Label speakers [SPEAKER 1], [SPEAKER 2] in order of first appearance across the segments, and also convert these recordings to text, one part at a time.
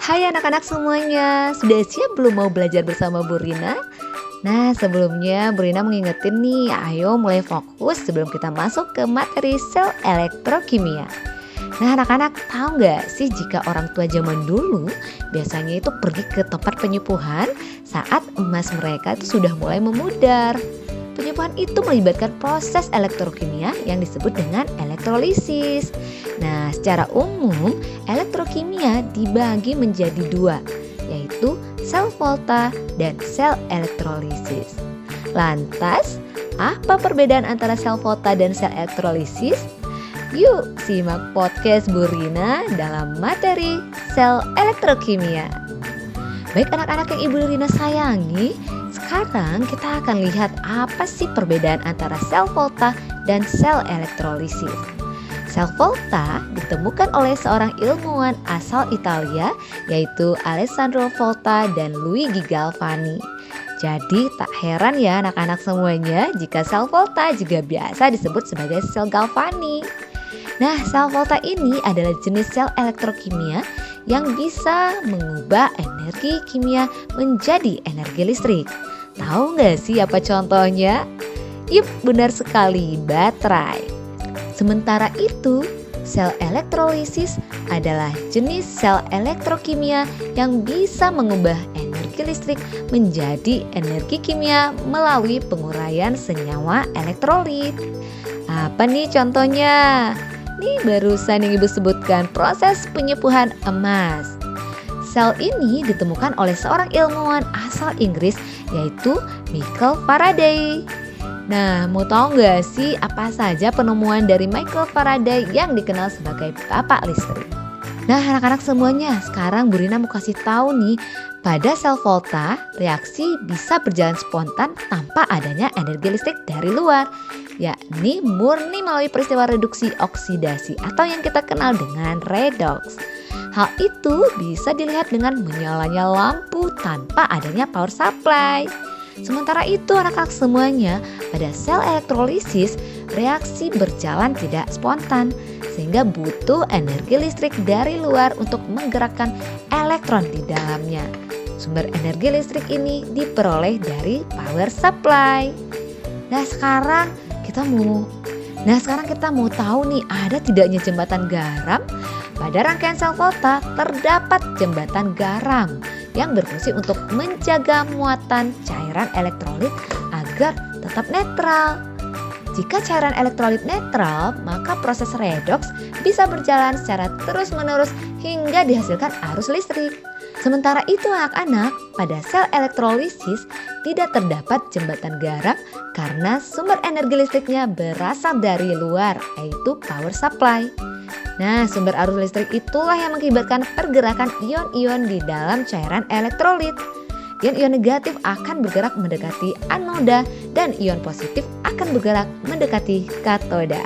[SPEAKER 1] Hai anak-anak semuanya, sudah siap belum mau belajar bersama Bu Rina? Nah sebelumnya Bu Rina mengingetin nih, ayo mulai fokus sebelum kita masuk ke materi sel elektrokimia. Nah anak-anak tahu nggak sih jika orang tua zaman dulu biasanya itu pergi ke tempat penyembuhan saat emas mereka itu sudah mulai memudar. Penyembuhan itu melibatkan proses elektrokimia yang disebut dengan elektrolisis. Nah, secara umum elektrokimia dibagi menjadi dua, yaitu sel volta dan sel elektrolisis. Lantas, apa perbedaan antara sel volta dan sel elektrolisis? Yuk simak podcast Bu Rina dalam materi sel elektrokimia. Baik anak-anak yang Ibu Rina sayangi, sekarang kita akan lihat apa sih perbedaan antara sel volta dan sel elektrolisis. Sel volta ditemukan oleh seorang ilmuwan asal Italia yaitu Alessandro Volta dan Luigi Galvani. Jadi tak heran ya anak-anak semuanya jika sel volta juga biasa disebut sebagai sel Galvani. Nah, sel volta ini adalah jenis sel elektrokimia yang bisa mengubah energi kimia menjadi energi listrik. Tahu nggak sih apa contohnya? Yup, benar sekali, baterai. Sementara itu, sel elektrolisis adalah jenis sel elektrokimia yang bisa mengubah energi listrik menjadi energi kimia melalui penguraian senyawa elektrolit. Apa nih contohnya? Nih barusan yang Ibu sebutkan proses penyembuhan emas. Sel ini ditemukan oleh seorang ilmuwan asal Inggris yaitu Michael Faraday. Nah, mau tahu nggak sih apa saja penemuan dari Michael Faraday yang dikenal sebagai bapak listrik? Nah, anak-anak semuanya, sekarang Bu Rina mau kasih tahu nih, pada sel volta reaksi bisa berjalan spontan tanpa adanya energi listrik dari luar, yakni murni melalui peristiwa reduksi oksidasi atau yang kita kenal dengan redoks. Hal itu bisa dilihat dengan menyalanya lampu tanpa adanya power supply. Sementara itu anak-anak semuanya, pada sel elektrolisis reaksi berjalan tidak spontan sehingga butuh energi listrik dari luar untuk menggerakkan elektron di dalamnya. Sumber energi listrik ini diperoleh dari power supply. Nah sekarang kita mau tahu nih, ada tidaknya jembatan garam? Pada rangkaian sel volta terdapat jembatan garam yang berfungsi untuk menjaga muatan cairan elektrolit agar tetap netral. Jika cairan elektrolit netral, maka proses redoks bisa berjalan secara terus-menerus hingga dihasilkan arus listrik. Sementara itu anak-anak, pada sel elektrolisis tidak terdapat jembatan garam karena sumber energi listriknya berasal dari luar, yaitu power supply. Nah, sumber arus listrik itulah yang mengakibatkan pergerakan ion-ion di dalam cairan elektrolit. Ion-ion negatif akan bergerak mendekati anoda dan ion positif akan bergerak mendekati katoda.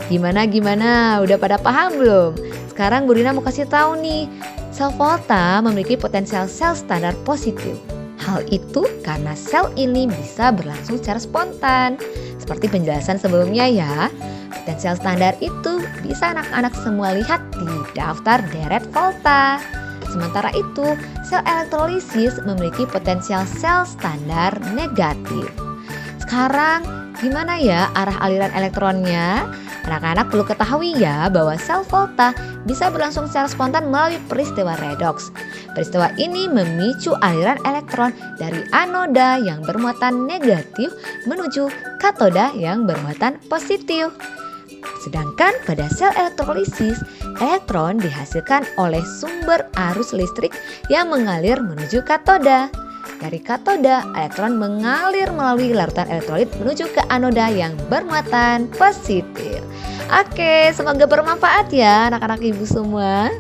[SPEAKER 1] Gimana? Udah pada paham belum? Sekarang Bu Rina mau kasih tahu nih, sel volta memiliki potensial sel standar positif. Hal itu karena sel ini bisa berlangsung secara spontan. Seperti penjelasan sebelumnya ya, potensial standar itu bisa anak-anak semua lihat di daftar deret volta. Sementara itu, sel elektrolisis memiliki potensial sel standar negatif. Sekarang, gimana ya arah aliran elektronnya? Anak-anak perlu ketahui ya bahwa sel volta bisa berlangsung secara spontan melalui peristiwa redoks. Peristiwa ini memicu aliran elektron dari anoda yang bermuatan negatif menuju katoda yang bermuatan positif. Sedangkan pada sel elektrolisis, elektron dihasilkan oleh sumber arus listrik yang mengalir menuju katoda. Dari katoda, elektron mengalir melalui larutan elektrolit menuju ke anoda yang bermuatan positif. Oke, semoga bermanfaat ya anak-anak ibu semua.